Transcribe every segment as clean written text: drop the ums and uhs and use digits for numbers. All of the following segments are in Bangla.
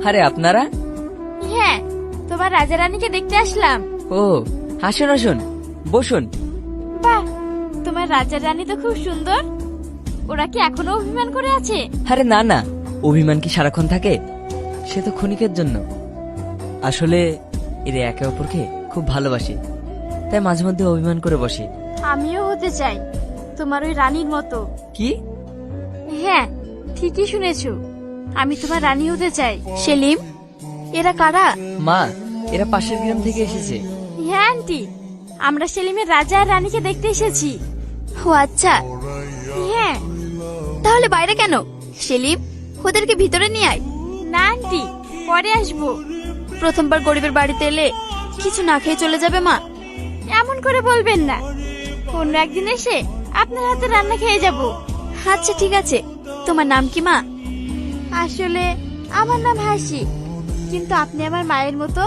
আরে আপনারা? হ্যাঁ, তোমার রাজা রানীকে দেখতে আসলাম। ও, আসুন আসুন, বসুন। বাহ, তোমার রাজা রানী তো খুব সুন্দর। ওরা কি এখনো অভিমান করে আছে? আরে না না, অভিমান কি সারাক্ষণ থাকে? সে তো ক্ষণিকের জন্য। আসলে এরা একে অপরকে খুব ভালোবাসে, তাই মাঝে মধ্যে অভিমান করে বসে। আমিও হতে চাই তোমার ওই রানীর মতো। কি? হ্যাঁ, ঠিকই শুনেছো, আমি তোমার রানী হতে চাই। সেলিম, এরা কারা? মা, এরা পাশের গ্রাম থেকে এসেছে। হ্যাঁ আন্টি, আমরা সেলিমের রাজা আর রানীকে দেখতে এসেছি। ও আচ্ছা। হ্যাঁ। তাহলে বাইরে কেন? সেলিম, ওদেরকে ভিতরে নিয়ে আয়। না আন্টি, পরে আসবো। প্রথমবার গরিবের বাড়িতে এলে কিছু না খেয়ে চলে যাবে মা। এমন করে বলবেন না, অন্য একদিন এসে আপনার হাতে রান্না খেয়ে যাব। আচ্ছা ঠিক আছে, তোমার নাম কি মা? আসলে আমার নাম হাসি, কিন্তু আপনি আমার মায়ের মতো,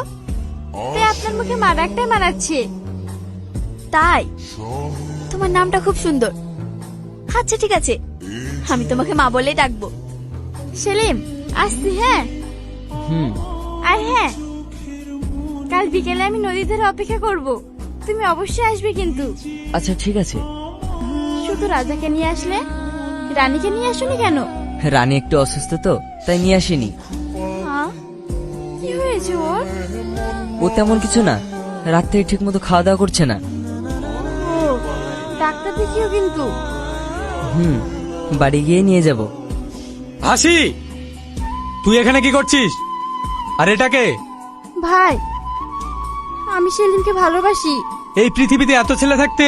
তাই আপনার মুখে মা ডাকটাই মানাচ্ছে। তাই? তোমার নামটা খুব সুন্দর। আচ্ছা ঠিক আছে, আমি তোমাকে মা বলেই ডাকবো। সেলিম, আসছি। হ্যাঁ। হুম। আর হ্যাঁ, কাল বিকেলে আমি নদীর ধারে অপেক্ষা করব, তুমি অবশ্যই আসবে কিন্তু। আচ্ছা ঠিক আছে। শুধু রাজাকে নিয়ে আসলে, রানীকে নিয়ে আসুনি কেন? রানী একটু অসুস্থ তো, তাই নিয়ে আসিনি। হ্যাঁ, কি হয়েছে ওর? ও তেমন কিছু না, রাত থেকে ঠিক মতো খাওয়া দাওয়া করছে না। ও, ডাক্তার দেখিও কিন্তু। হুম, বাড়ি গিয়ে নিয়ে যাব। হাসি, তুই এখানে কি করছিস? আর এটাকে? ভাই, আমি সেলিমকে ভালোবাসি। এই পৃথিবীতে এত ছেলে থাকতে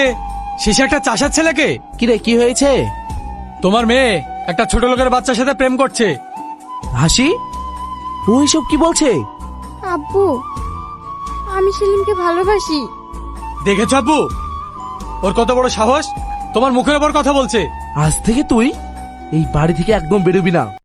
শেষে একটা চাষার ছেলেকে? কিরে, কি হয়েছে? তোমার মেয়ে একটা ছোট লোকের বাচ্চার সাথে প্রেম করছে। হাসি, ও এসব কি বলছে? আব্বু, আমি সেলিমকে ভালোবাসি। দেখেছ আব্বু, ওর কত বড় সাহস, তোমার মুখের ওপর কথা বলছে। আজ থেকে তুই এই বাড়ি থেকে একদম বেরোবি না।